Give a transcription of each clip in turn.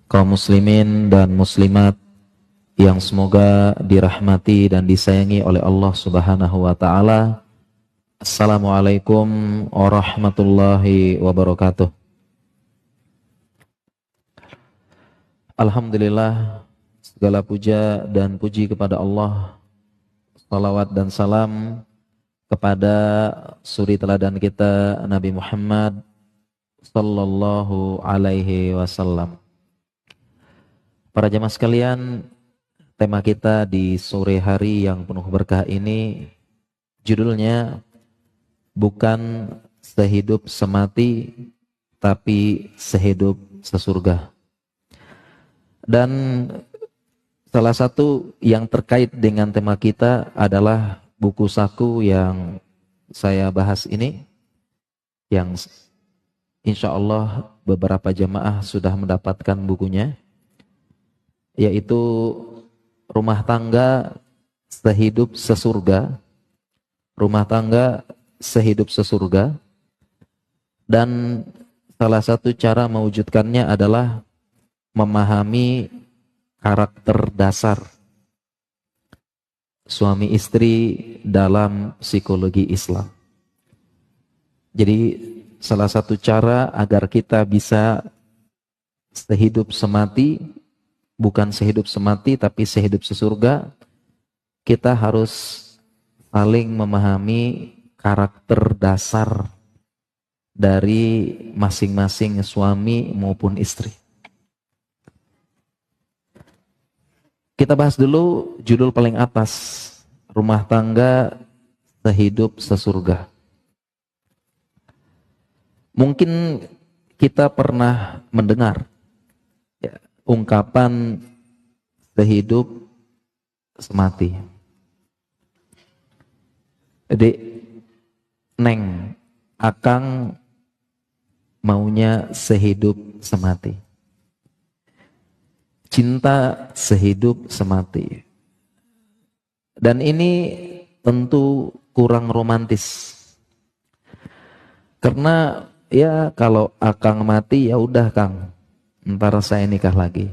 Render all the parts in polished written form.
kaum muslimin dan muslimat yang semoga dirahmati dan disayangi oleh Allah Subhanahu wa taala. Assalamualaikum warahmatullahi wabarakatuh. Alhamdulillah, segala puja dan puji kepada Allah. Salawat dan salam kepada suri teladan kita Nabi Muhammad sallallahu alaihi wasallam. Para jemaah sekalian, tema kita di sore hari yang penuh berkah ini judulnya bukan sehidup semati tapi sehidup sesurga. Dan salah satu yang terkait dengan tema kita adalah buku saku yang saya bahas ini, yang insya Allah beberapa jemaah sudah mendapatkan bukunya, yaitu Rumah Tangga Sehidup Sesurga. Rumah Tangga Sehidup Sesurga. Dan salah satu cara mewujudkannya adalah memahami karakter dasar suami istri dalam psikologi Islam. Jadi salah satu cara agar kita bisa sehidup semati, bukan sehidup semati tapi sehidup sesurga, kita harus saling memahami karakter dasar dari masing-masing suami maupun istri. Kita bahas dulu judul paling atas, Rumah Tangga Sehidup Sesurga. Mungkin kita pernah mendengar ya, ungkapan sehidup semati. Dek, Neng, Akang maunya sehidup semati. Cinta sehidup semati. Dan ini tentu kurang romantis. Karena ya kalau Akang mati ya udah Kang, ntar saya nikah lagi.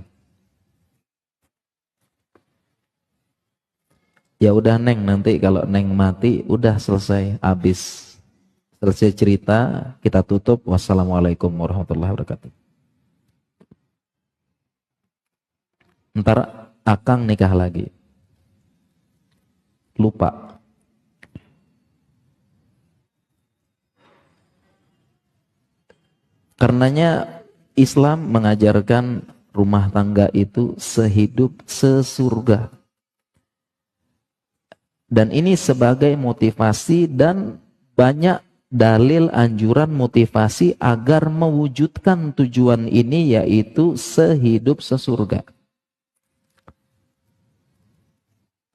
Ya udah Neng, nanti kalau Neng mati udah selesai, habis. Selesai cerita, kita tutup. Wassalamualaikum warahmatullahi wabarakatuh. Ntar Akang nikah lagi. Lupa. Karenanya Islam mengajarkan rumah tangga itu sehidup sesurga. Dan ini sebagai motivasi dan banyak dalil anjuran motivasi agar mewujudkan tujuan ini, yaitu sehidup sesurga.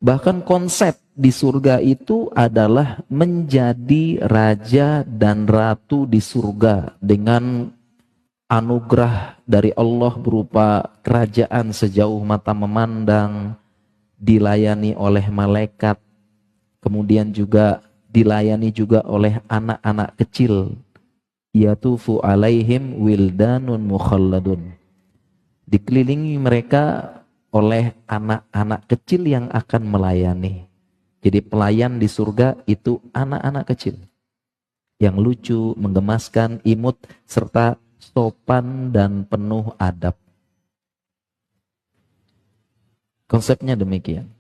Bahkan konsep di surga itu adalah menjadi raja dan ratu di surga dengan anugerah dari Allah berupa kerajaan sejauh mata memandang, dilayani oleh malaikat, kemudian juga dilayani juga oleh anak-anak kecil. Yatufu alaihim wildanun mukhalladun. Dikelilingi mereka oleh anak-anak kecil yang akan melayani. Jadi pelayan di surga itu anak-anak kecil yang lucu, menggemaskan, imut, serta sopan dan penuh adab. Konsepnya demikian.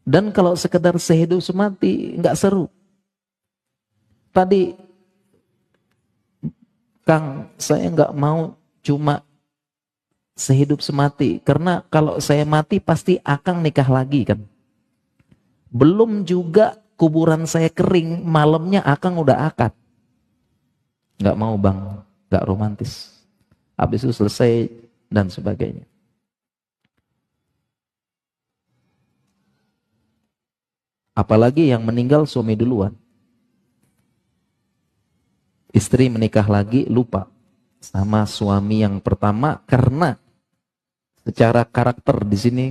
Dan kalau sekedar sehidup semati nggak seru. Tadi Kang, saya nggak mau cuma sehidup semati, karena kalau saya mati pasti Akang nikah lagi kan. Belum juga kuburan saya kering, malamnya Akang udah akad. Nggak mau Bang, nggak romantis. Habis itu selesai dan sebagainya. Apalagi yang meninggal suami duluan. Istri menikah lagi lupa sama suami yang pertama, karena secara karakter di sini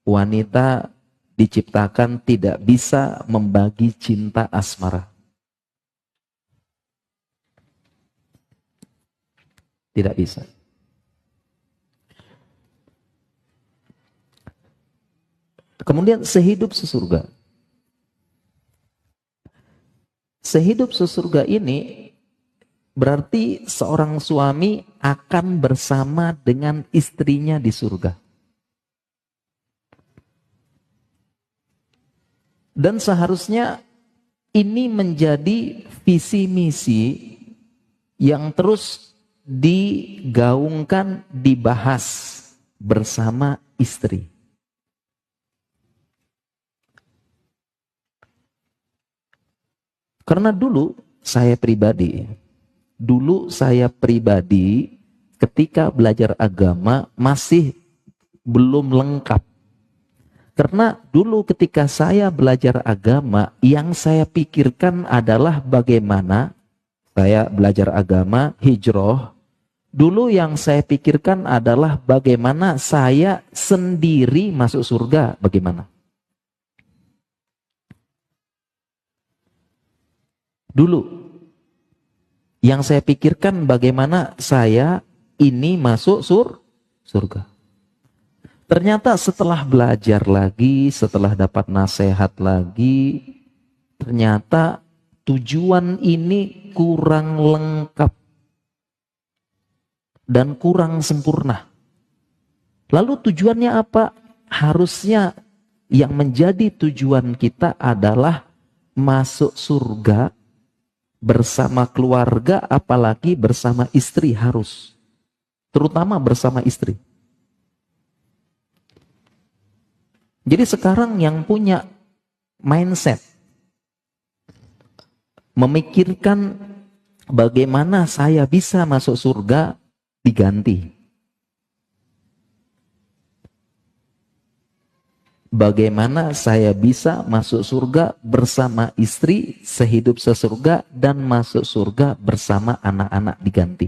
wanita diciptakan tidak bisa membagi cinta asmara. Tidak bisa. Kemudian sehidup sesurga. Sehidup sesurga ini berarti seorang suami akan bersama dengan istrinya di surga. Dan seharusnya ini menjadi visi misi yang terus digaungkan, dibahas bersama istri. Karena dulu saya pribadi ketika belajar agama masih belum lengkap. Karena dulu ketika saya belajar agama, yang saya pikirkan adalah bagaimana saya belajar agama, hijrah. Dulu yang saya pikirkan adalah bagaimana saya sendiri masuk surga, bagaimana. Dulu yang saya pikirkan bagaimana saya ini masuk surga. Ternyata setelah belajar lagi, setelah dapat nasihat lagi, ternyata tujuan ini kurang lengkap dan kurang sempurna. Lalu tujuannya apa? Harusnya yang menjadi tujuan kita adalah masuk surga bersama keluarga, apalagi bersama istri harus. Terutama bersama istri. Jadi sekarang yang punya mindset memikirkan bagaimana saya bisa masuk surga diganti. Bagaimana saya bisa masuk surga bersama istri, sehidup sesurga, dan masuk surga bersama anak-anak diganti.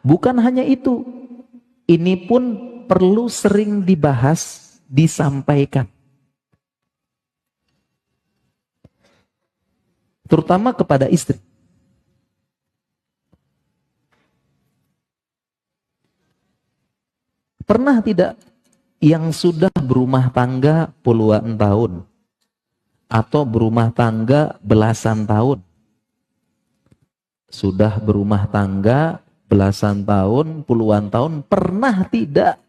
Bukan hanya itu, ini pun perlu sering dibahas, disampaikan. Terutama kepada istri. Pernah tidak yang sudah berumah tangga puluhan tahun atau berumah tangga belasan tahun? Sudah berumah tangga belasan tahun, puluhan tahun, pernah tidak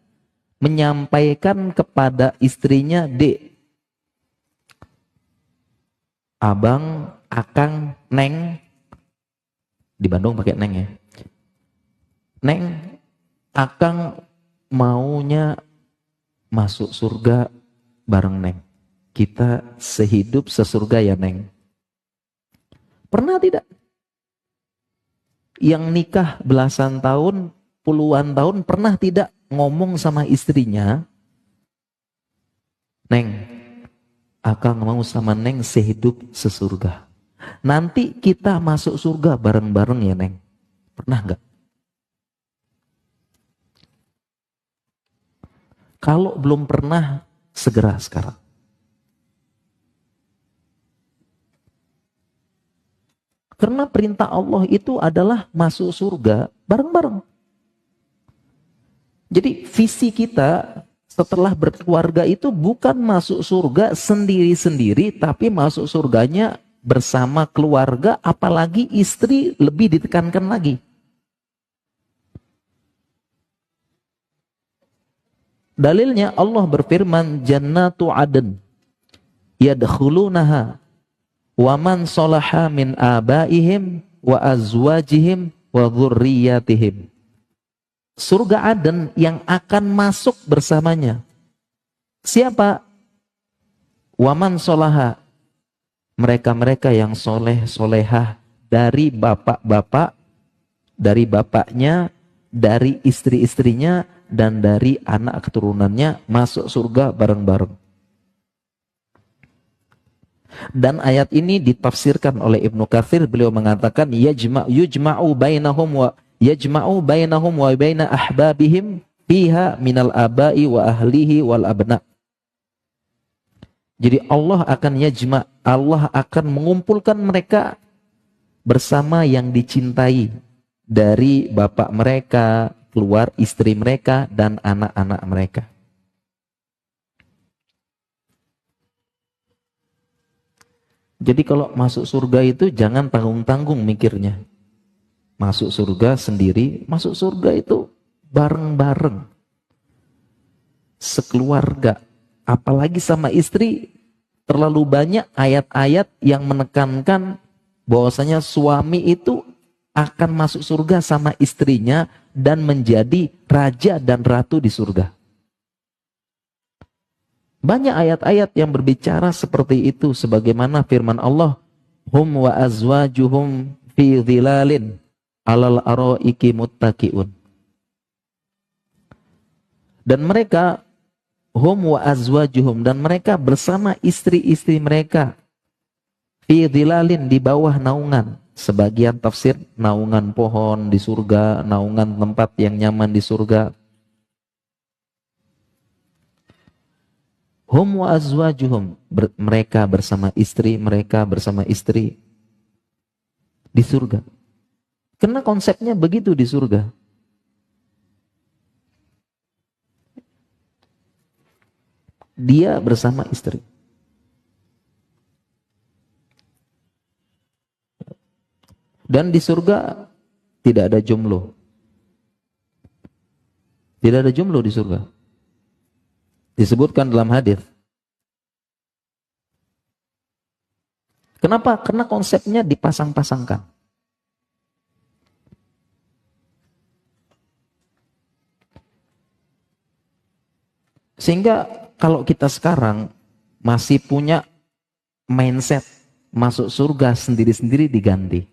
menyampaikan kepada istrinya, "Dek, abang, akang, neng," di Bandung pakai neng ya, "Neng, akang maunya masuk surga bareng neng. Kita sehidup sesurga ya neng." Pernah tidak? Yang nikah belasan tahun, puluhan tahun, pernah tidak ngomong sama istrinya, "Neng, akang mau sama neng sehidup sesurga. Nanti kita masuk surga bareng-bareng ya neng." Pernah nggak? Kalau belum pernah, segera sekarang. Karena perintah Allah itu adalah masuk surga bareng-bareng. Jadi visi kita setelah berkeluarga itu bukan masuk surga sendiri-sendiri, tapi masuk surganya bersama keluarga, apalagi istri lebih ditekankan lagi. Dalilnya Allah berfirman, "Jannatu adn yadkhulunaha wa man salaha min abaihim wa azwajihim wa dzurriyyatihim." Surga Aden yang akan masuk bersamanya. Siapa? Waman solaha. Mereka-mereka yang soleh, solehah dari bapak-bapak, dari bapaknya, dari istri-istrinya, dan dari anak keturunannya masuk surga bareng-bareng. Dan ayat ini ditafsirkan oleh Ibnu Katsir, beliau mengatakan yujma'u bainahum wa baina ahbabihim fiha minal abai wa ahlihi wal abna. Jadi Allah akan mengumpulkan mereka bersama yang dicintai dari bapak mereka, keluar istri mereka, dan anak-anak mereka. Jadi kalau masuk surga itu jangan tanggung-tanggung mikirnya. Masuk surga sendiri, masuk surga itu bareng-bareng. Sekeluarga. Apalagi sama istri, terlalu banyak ayat-ayat yang menekankan bahwasanya suami itu akan masuk surga sama istrinya dan menjadi raja dan ratu di surga. Banyak ayat-ayat yang berbicara seperti itu sebagaimana firman Allah, hum wa azwajuhum fi dhilalin alal araiki muttaqiun. Dan mereka hum wa azwajuhum, dan mereka bersama istri-istri mereka fi dhilalin, di bawah naungan. Sebagian tafsir naungan pohon di surga, naungan tempat yang nyaman di surga. Hum wa azwajuhum, mereka bersama istri, mereka bersama istri di surga. Karena konsepnya begitu di surga. Dia bersama istri. Dan di surga tidak ada jomblo. Tidak ada jomblo di surga. Disebutkan dalam hadis. Kenapa? Karena konsepnya dipasang-pasangkan. Sehingga kalau kita sekarang masih punya mindset masuk surga sendiri-sendiri diganti.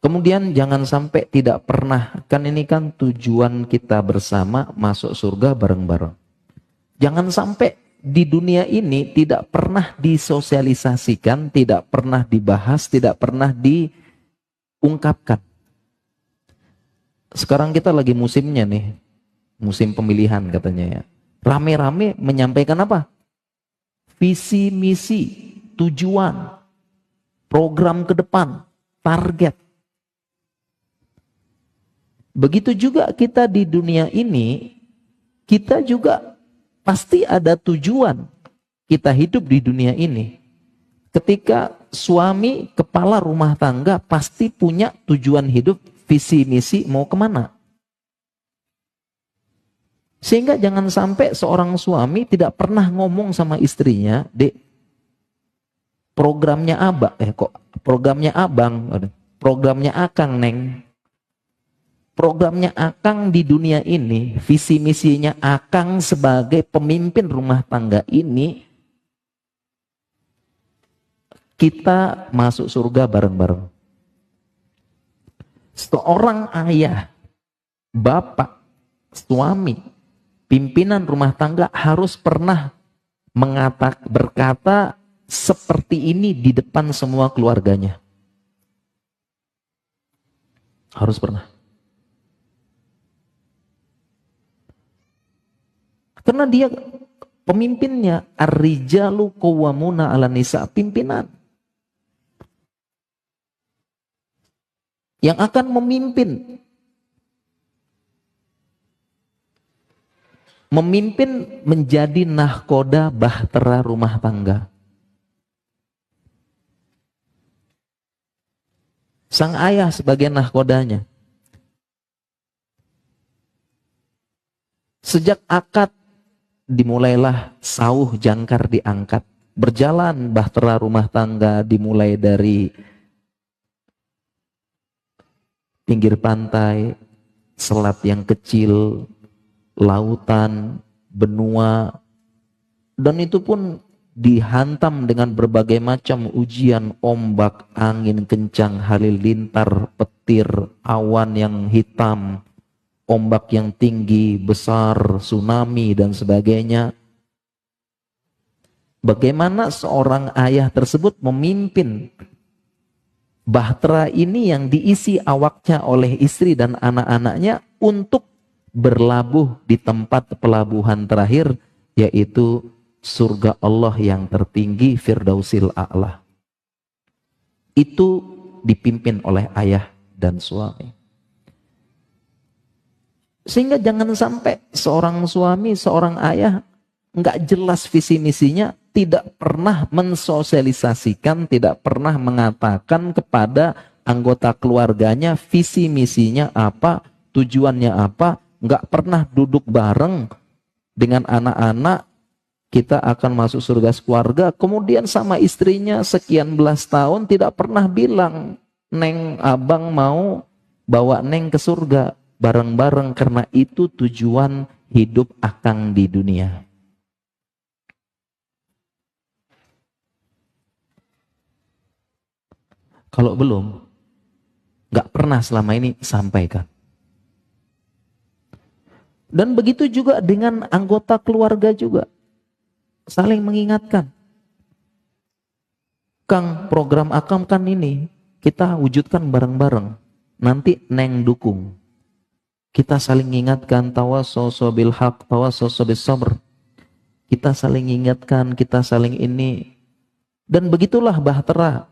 Kemudian jangan sampai tidak pernah, kan ini kan tujuan kita bersama masuk surga bareng-bareng. Jangan sampai di dunia ini tidak pernah disosialisasikan, tidak pernah dibahas, tidak pernah diungkapkan. Sekarang kita lagi musimnya nih, musim pemilihan katanya ya. Rame-rame menyampaikan apa? Visi, misi, tujuan, program ke depan, target. Begitu juga kita di dunia ini, kita juga pasti ada tujuan kita hidup di dunia ini. Ketika suami kepala rumah tangga pasti punya tujuan hidup, visi misi mau kemana. Sehingga jangan sampai seorang suami tidak pernah ngomong sama istrinya, Dek, programnya programnya abang, programnya akang neng. Programnya akang di dunia ini, visi misinya akang sebagai pemimpin rumah tangga ini, kita masuk surga bareng-bareng. Seorang ayah, bapak, suami, pimpinan rumah tangga harus pernah berkata seperti ini di depan semua keluarganya. Harus pernah. Karena dia pemimpinnya, ar-rijalu qawwamuna 'alan nisa, pimpinan. Yang akan memimpin. Memimpin menjadi nahkoda bahtera rumah tangga. Sang ayah sebagai nahkodanya. Sejak akad dimulailah sauh jangkar diangkat. Berjalan bahtera rumah tangga dimulai dari pinggir pantai, selat yang kecil, lautan, benua, dan itu pun dihantam dengan berbagai macam ujian, ombak, angin kencang, halilintar, petir, awan yang hitam, ombak yang tinggi, besar, tsunami, dan sebagainya. Bagaimana seorang ayah tersebut memimpin bahtera ini yang diisi awaknya oleh istri dan anak-anaknya untuk berlabuh di tempat pelabuhan terakhir, yaitu surga Allah yang tertinggi, Firdausil A'la. Itu dipimpin oleh ayah dan suami. Sehingga jangan sampai seorang suami, seorang ayah nggak jelas visi misinya, tidak pernah mensosialisasikan, tidak pernah mengatakan kepada anggota keluarganya visi misinya apa, tujuannya apa, nggak pernah duduk bareng dengan anak-anak, kita akan masuk surga sekeluarga, kemudian sama istrinya sekian belas tahun tidak pernah bilang, Neng, abang mau bawa Neng ke surga bareng-bareng, karena itu tujuan hidup akang di dunia. Kalau belum, nggak pernah selama ini sampaikan. Dan begitu juga dengan anggota keluarga juga. Saling mengingatkan. Kang, program akam kan ini, kita wujudkan bareng-bareng. Nanti Neng dukung. Kita saling mengingatkan, tawassaw bil haq, tawassaw bis sabr. Kita saling ingatkan, kita saling ini. Dan begitulah bahtera.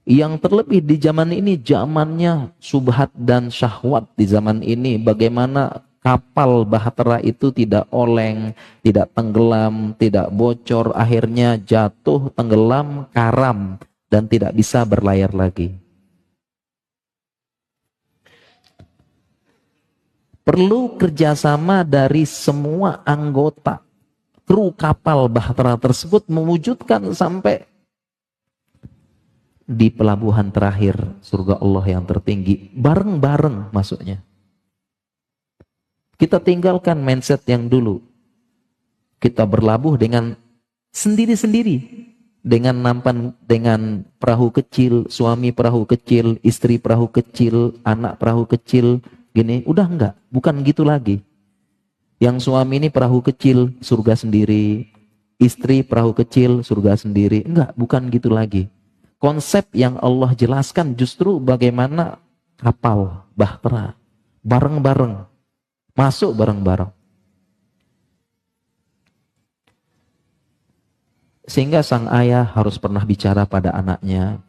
Yang terlebih di zaman ini, zamannya subhat dan syahwat di zaman ini. Bagaimana kapal bahtera itu tidak oleng, tidak tenggelam, tidak bocor, akhirnya jatuh, tenggelam, karam, dan tidak bisa berlayar lagi. Perlu kerjasama dari semua anggota kru kapal bahtera tersebut mewujudkan sampai di pelabuhan terakhir surga Allah yang tertinggi, bareng-bareng masuknya. Kita tinggalkan mindset yang dulu. Kita berlabuh dengan sendiri-sendiri, dengan nampan, dengan perahu kecil, suami perahu kecil, istri perahu kecil, anak perahu kecil, gini, udah enggak, bukan gitu lagi. Yang suami ini perahu kecil, surga sendiri, istri perahu kecil, surga sendiri, enggak, bukan gitu lagi. Konsep yang Allah jelaskan justru bagaimana kapal bahtera bareng-bareng, masuk bareng-bareng. Sehingga sang ayah harus pernah bicara pada anaknya.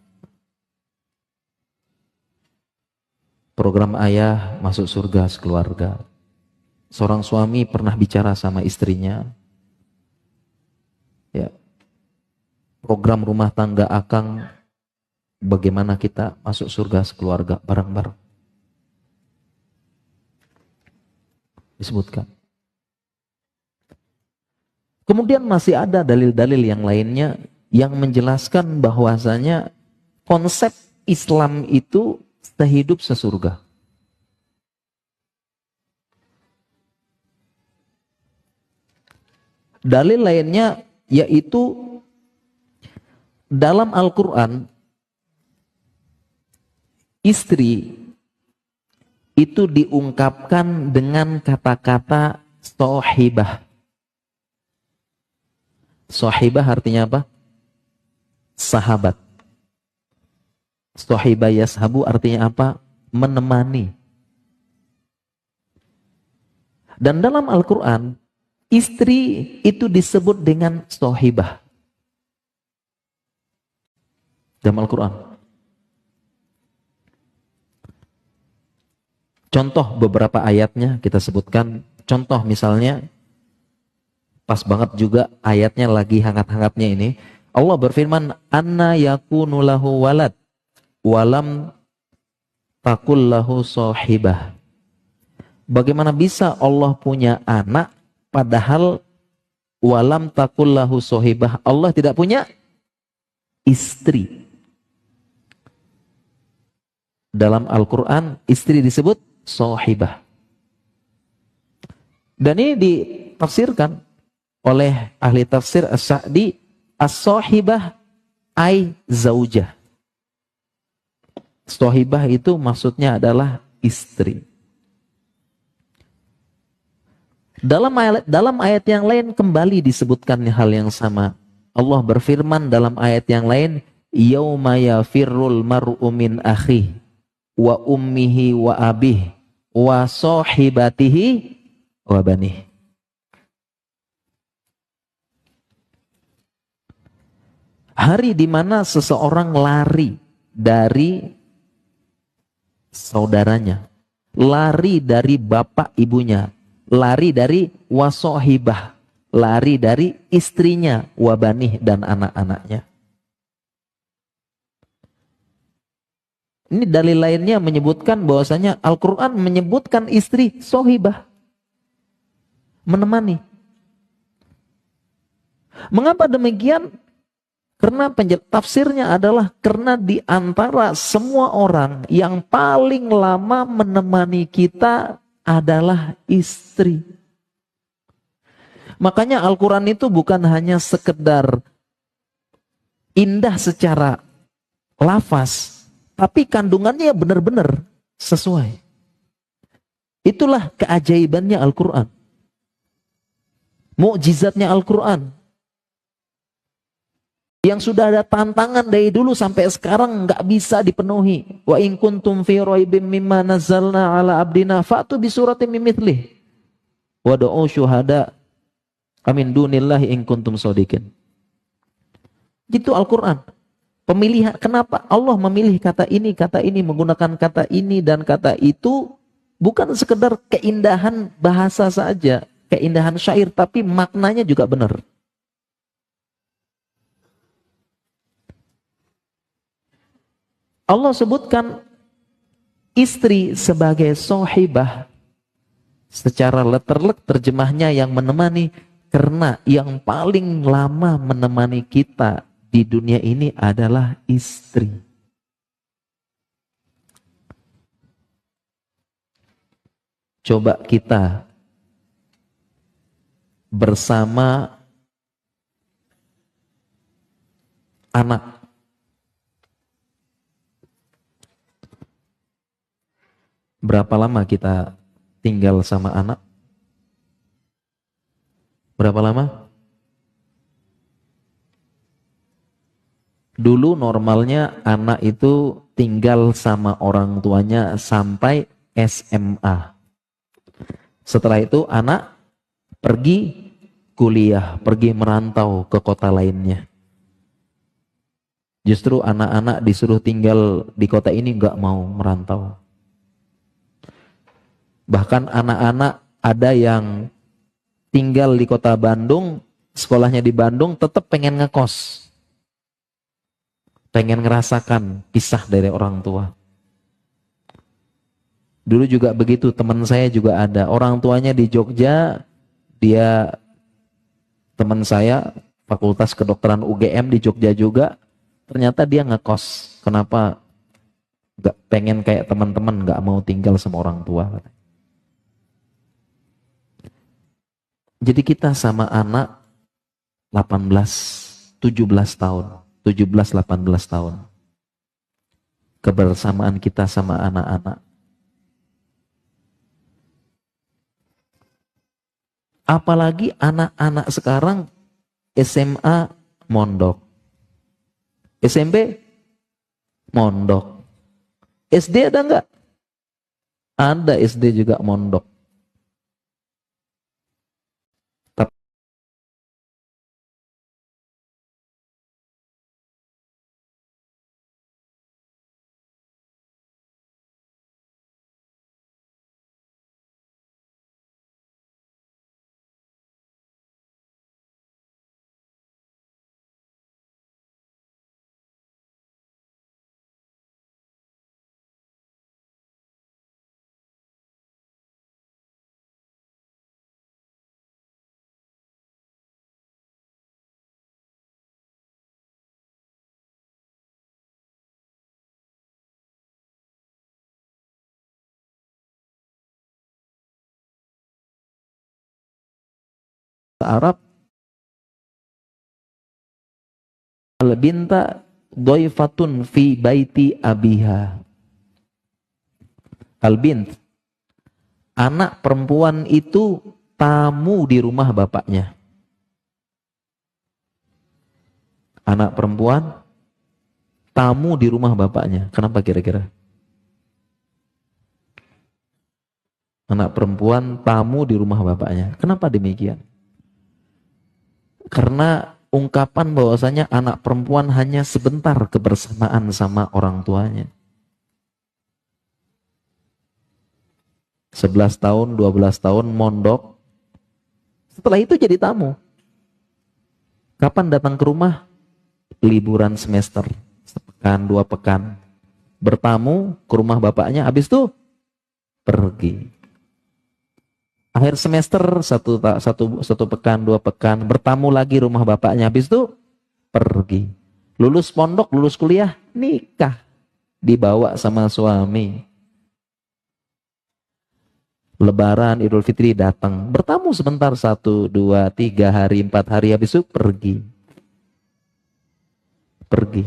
Program ayah masuk surga sekeluarga. Seorang suami pernah bicara sama istrinya. Ya. Program rumah tangga akang, bagaimana kita masuk surga sekeluarga bareng-bareng. Disebutkan. Kemudian masih ada dalil-dalil yang lainnya yang menjelaskan bahwasanya konsep Islam itu sehidup sesurga. Dalil lainnya yaitu dalam Al-Quran, istri itu diungkapkan dengan kata-kata sohibah. Sohibah artinya apa? Sahabat. Sohibah yashabu artinya apa? Menemani. Dan dalam Al-Quran, istri itu disebut dengan sohibah. Dalam Al-Quran. Contoh beberapa ayatnya kita sebutkan. Contoh misalnya, pas banget juga ayatnya lagi hangat-hangatnya ini. Allah berfirman, anna yakunu lahu walad walam takul lahu sohibah. Bagaimana bisa Allah punya anak padahal walam takul lahu sohibah, Allah tidak punya istri. Dalam Al-Quran istri disebut sohibah. Dan ini ditafsirkan oleh ahli tafsir As-Sa'di, as-sohibah ay zaujah. Sohibah itu maksudnya adalah istri. Dalam ayat yang lain kembali disebutkan hal yang sama. Allah berfirman dalam ayat yang lain, yauma yafirrul mar'u min akhihi wa ummihi wa abihi wa sahibatihi wa banihi. Hari di mana seseorang lari dari saudaranya, lari dari bapak ibunya, lari dari wasohibah, lari dari istrinya, wabanih dan anak-anaknya. Ini dalil lainnya menyebutkan bahwasanya Al-Quran menyebutkan istri sohibah, menemani. Mengapa demikian? Karena tafsirnya adalah karena di antara semua orang yang paling lama menemani kita adalah istri. Makanya Al-Quran itu bukan hanya sekedar indah secara lafaz, tapi kandungannya benar-benar sesuai. Itulah keajaibannya Al-Quran. Mukjizatnya Al-Quran. Yang sudah ada tantangan dari dulu sampai sekarang nggak bisa dipenuhi. Wa in kuntum fi raibim mimma nazzalna ala abdina fa'tu bi suratin min mithlih. Wa da'u syuhada amin dunillahi in kuntum shodiqin. Gitu Al-Quran. Pemilihan, kenapa Allah memilih kata ini, menggunakan kata ini dan kata itu bukan sekedar keindahan bahasa saja, keindahan syair, tapi maknanya juga benar. Allah sebutkan istri sebagai sohibah. Secara letterlek terjemahnya yang menemani, karena yang paling lama menemani kita di dunia ini adalah istri. Coba kita bersama anak. Berapa lama kita tinggal sama anak? Berapa lama? Dulu normalnya anak itu tinggal sama orang tuanya sampai SMA. Setelah itu anak pergi kuliah, pergi merantau ke kota lainnya. Justru anak-anak disuruh tinggal di kota ini nggak mau merantau. Bahkan anak-anak ada yang tinggal di kota Bandung, sekolahnya di Bandung, tetap pengen ngekos. Pengen ngerasakan pisah dari orang tua. Dulu juga begitu, teman saya juga ada. Orang tuanya di Jogja, dia teman saya, Fakultas Kedokteran UGM di Jogja juga, ternyata dia ngekos. Kenapa? Gak pengen kayak teman-teman, gak mau tinggal sama orang tua. Jadi kita sama anak 18, 17 tahun, 17, 18 tahun. Kebersamaan kita sama anak-anak. Apalagi anak-anak sekarang SMA mondok. SMP mondok. SD ada enggak? Ada SD juga mondok. Arab al-binta dhaifatun fi baiti abiha. Al-bint, anak perempuan itu tamu di rumah bapaknya. Anak perempuan tamu di rumah bapaknya. Kenapa kira-kira? Anak perempuan tamu di rumah bapaknya. Kenapa demikian? Karena ungkapan bahwasanya anak perempuan hanya sebentar kebersamaan sama orang tuanya. 11 tahun, 12 tahun mondok, Setelah itu jadi tamu. Kapan datang ke rumah? Liburan semester, sepekan, 2 pekan. Bertamu ke rumah bapaknya, habis itu pergi. Akhir semester, satu pekan, 2 pekan, bertamu lagi rumah bapaknya, habis itu pergi. Lulus pondok, lulus kuliah, nikah. Dibawa sama suami. Lebaran, Idul Fitri datang, bertamu sebentar, 1, 2, 3 hari, 4 hari, habis itu pergi. Pergi.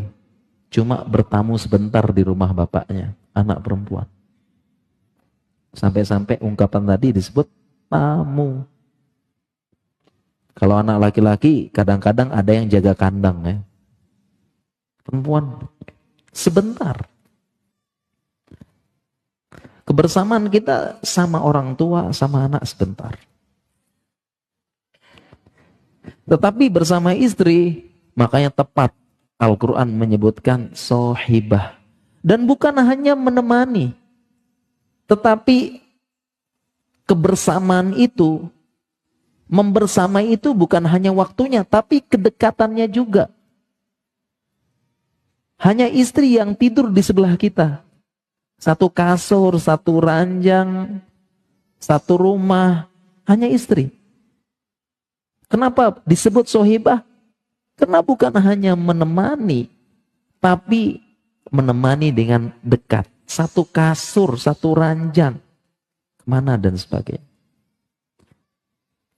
Cuma bertamu sebentar di rumah bapaknya, anak perempuan. Sampai-sampai ungkapan tadi disebut tamu. Kalau anak laki-laki, kadang-kadang ada yang jaga kandang ya. Perempuan, sebentar. Kebersamaan kita sama orang tua, sama anak sebentar. Tetapi bersama istri, makanya tepat Al-Quran menyebutkan sohibah. Dan bukan hanya menemani, tetapi kebersamaan itu, membersamai itu bukan hanya waktunya, tapi kedekatannya juga. Hanya istri yang tidur di sebelah kita. Satu kasur, satu ranjang, satu rumah, hanya istri. Kenapa disebut sohibah? Karena bukan hanya menemani, tapi menemani dengan dekat. Satu kasur, satu ranjang, kemana dan sebagainya.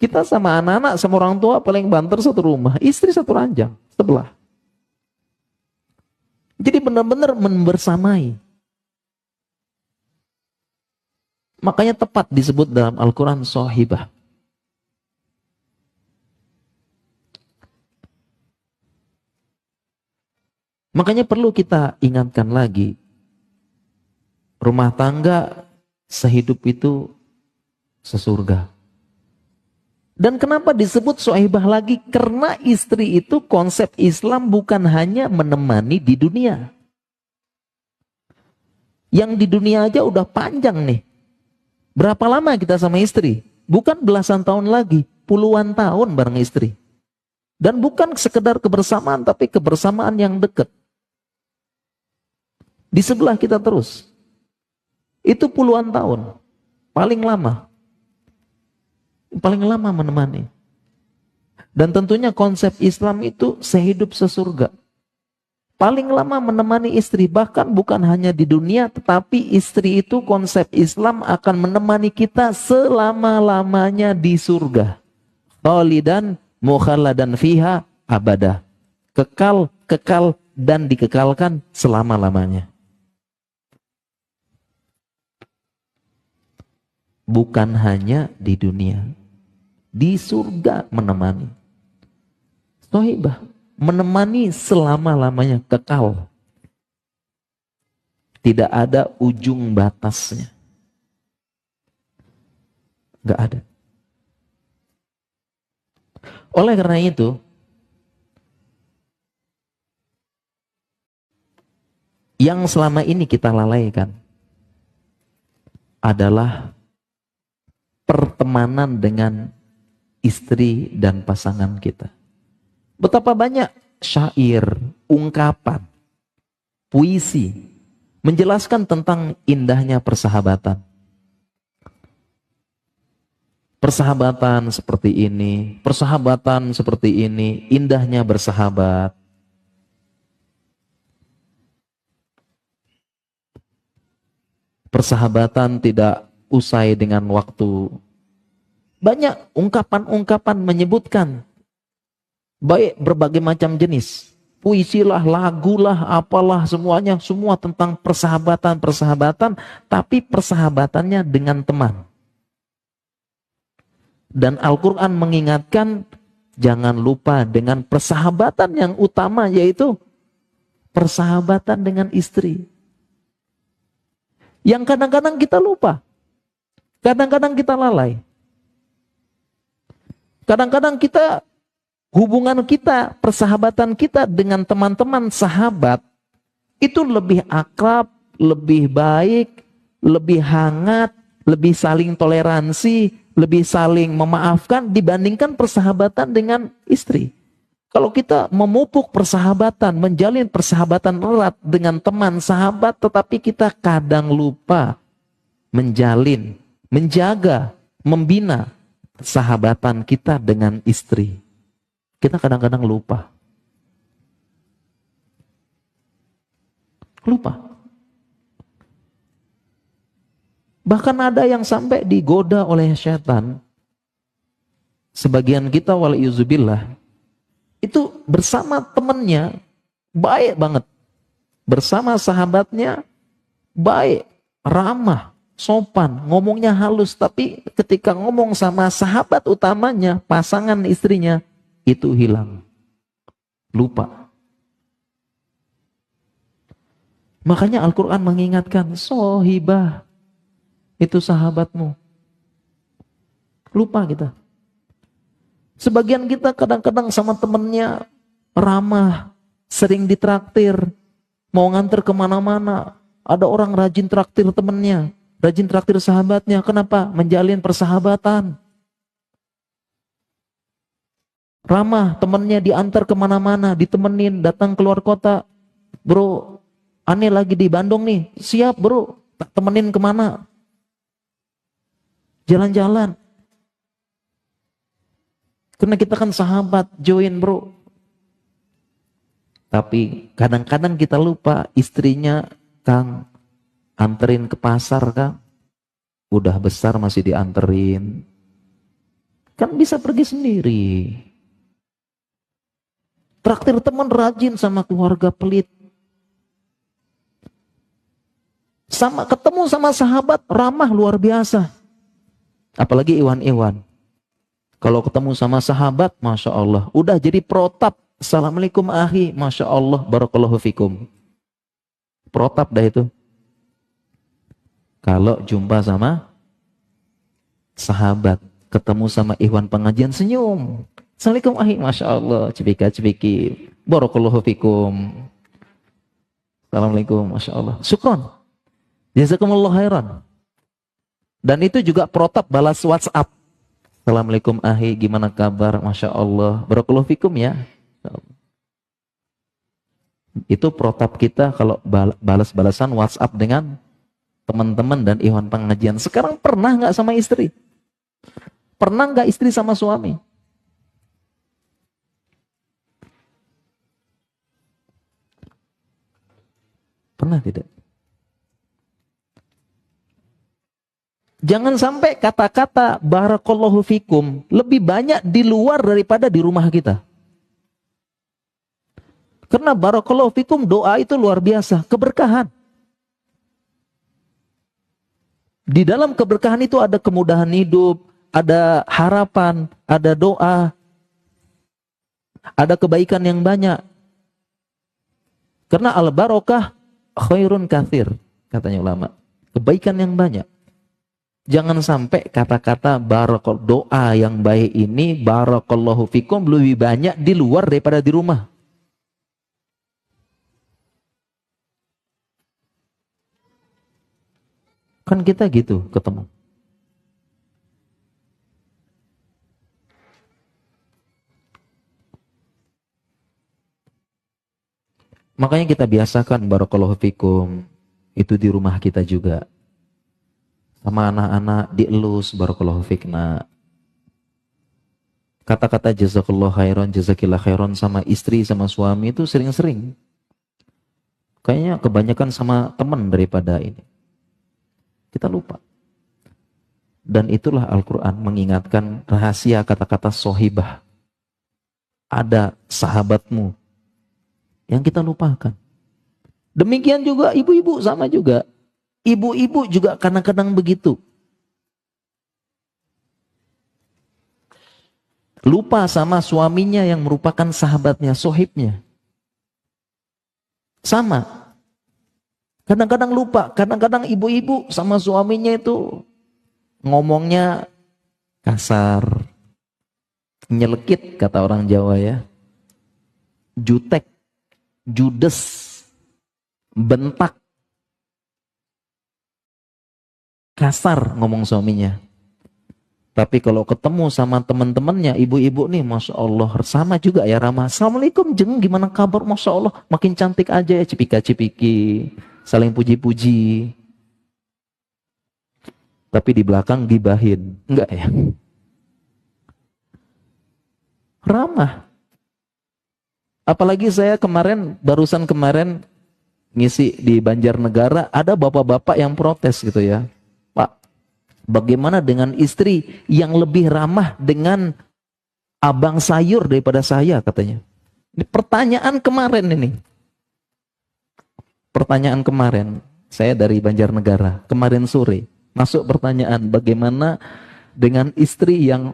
Kita sama anak-anak, sama orang tua paling banter satu rumah, istri satu ranjang, sebelah. Jadi benar-benar membersamai. Makanya tepat disebut dalam Al-Quran sohibah. Makanya perlu kita ingatkan lagi, rumah tangga sehidup itu sesurga. Dan kenapa disebut sohibah lagi? Karena istri itu konsep Islam bukan hanya menemani di dunia. Yang di dunia aja udah panjang nih. Berapa lama kita sama istri? Bukan belasan tahun lagi, puluhan tahun bareng istri. Dan bukan sekedar kebersamaan, tapi kebersamaan yang dekat. Di sebelah kita terus. Itu puluhan tahun. Paling lama. Paling lama menemani. Dan tentunya konsep Islam itu sehidup sesurga. Paling lama menemani istri, bahkan bukan hanya di dunia, tetapi istri itu konsep Islam akan menemani kita selama-lamanya di surga. Khalidan mukhalladan fiha abada. Kekal, kekal, dan dikekalkan selama-lamanya. Bukan hanya di dunia, di surga menemani. Sohibah, menemani selama-lamanya, kekal. Tidak ada ujung batasnya. Gak ada. Oleh karena itu, yang selama ini kita lalaikan adalah pertemanan dengan istri dan pasangan kita. Betapa banyak syair, ungkapan, puisi menjelaskan tentang indahnya persahabatan. Persahabatan seperti ini, persahabatan seperti ini, indahnya bersahabat. Persahabatan tidak usai dengan waktu. Banyak ungkapan-ungkapan menyebutkan baik berbagai macam jenis. Puisi lah, lagu lah, apalah semuanya. Semua tentang persahabatan-persahabatan. Tapi persahabatannya dengan teman. Dan Al-Quran mengingatkan jangan lupa dengan persahabatan yang utama, yaitu persahabatan dengan istri. Yang kadang-kadang kita lupa. Kadang-kadang kita lalai. Kadang-kadang kita, hubungan kita, persahabatan kita dengan teman-teman sahabat itu lebih akrab, lebih baik, lebih hangat, lebih saling toleransi lebih saling memaafkan dibandingkan persahabatan dengan istri. Kalau kita memupuk persahabatan, menjalin persahabatan erat dengan teman sahabat, tetapi kita kadang lupa menjalin, menjaga, membina persahabatan kita dengan istri. Kita kadang-kadang lupa. Lupa. Bahkan ada yang sampai digoda oleh setan. Sebagian kita waliyuzubillah itu bersama temannya baik banget. Bersama sahabatnya baik, ramah, sopan, ngomongnya halus. Tapi ketika ngomong sama sahabat utamanya, pasangan istrinya, itu hilang. Lupa. Makanya Al-Quran mengingatkan, sohibah, itu sahabatmu. Lupa kita. Sebagian kita kadang-kadang sama temennya ramah, sering ditraktir, mau nganter kemana-mana. Ada orang rajin traktir temennya, rajin traktir sahabatnya. Kenapa? Menjalin persahabatan. Ramah, temennya diantar kemana-mana, ditemenin, datang keluar kota. Bro, aneh lagi di Bandung nih. Siap bro, tak temenin kemana? Jalan-jalan. Karena kita kan sahabat, join bro. Tapi kadang-kadang kita lupa istrinya, Kang, anterin ke pasar Kang. Udah besar masih dianterin. Kan bisa pergi sendiri. Traktir teman rajin sama keluarga pelit. Sama ketemu sama sahabat ramah luar biasa. Apalagi Iwan-Iwan. Kalau ketemu sama sahabat, Masya Allah. Udah jadi protap. Assalamualaikum ahi. Masya Allah. Barakallahu fikum. Protap dah itu. Kalau jumpa sama sahabat. Ketemu sama Iwan pengajian, senyum. Assalamualaikum ahi. Masya Allah. Cipika-cipiki. Barakallahu fikum. Assalamualaikum. Masya Allah. Syukron. Jazakumullah khairan. Dan itu juga protap balas WhatsApp. Assalamualaikum ahi, gimana kabar? Masya Allah. Barakallahu fikum ya. Itu protap kita kalau balas-balasan WhatsApp dengan teman-teman dan ikhwan pengajian. Sekarang pernah nggak sama istri? Pernah nggak istri sama suami? Pernah tidak? Jangan sampai kata-kata barakallahu fikum lebih banyak di luar daripada di rumah kita. Karena barakallahu fikum doa itu luar biasa, keberkahan. Di dalam keberkahan itu ada kemudahan hidup, ada harapan, ada doa, ada kebaikan yang banyak. Karena al-barokah khairun katsir, katanya ulama. Kebaikan yang banyak. Jangan sampai kata-kata doa yang baik ini barakallahu fikum lebih banyak di luar daripada di rumah. Kan kita gitu ketemu. Makanya kita biasakan barakallahu fikum itu di rumah kita juga. Sama anak-anak dielus barakallahu fikna. Kata-kata jazakallahu khairan, jazakillah khairan sama istri sama suami itu sering-sering. Kayaknya kebanyakan sama teman daripada ini. Kita lupa. Dan itulah Al-Quran mengingatkan rahasia kata-kata sohibah. Ada sahabatmu yang kita lupakan. Demikian juga ibu-ibu sama juga. Ibu-ibu juga kadang-kadang begitu. Lupa sama suaminya yang merupakan sahabatnya, sohibnya. Sama. Kadang-kadang lupa. Kadang-kadang ibu-ibu sama suaminya itu ngomongnya kasar. Nyelekit kata orang Jawa ya. Jutek. Judes. Bentak. Kasar ngomong suaminya. Tapi kalau ketemu sama teman-temannya, ibu-ibu nih, Masya Allah, sama juga ya ramah. Assalamualaikum, jeng, gimana kabar? Masya Allah, makin cantik aja ya, cipika-cipiki, saling puji-puji. Tapi di belakang gibahin, enggak ya? Ramah. Apalagi saya barusan kemarin ngisi di Banjarnegara, ada bapak-bapak yang protes gitu ya. Pak, bagaimana dengan istri yang lebih ramah dengan abang sayur daripada saya, katanya. Ini pertanyaan kemarin ini. Pertanyaan kemarin. Saya dari Banjarnegara, kemarin sore. Masuk pertanyaan, bagaimana dengan istri yang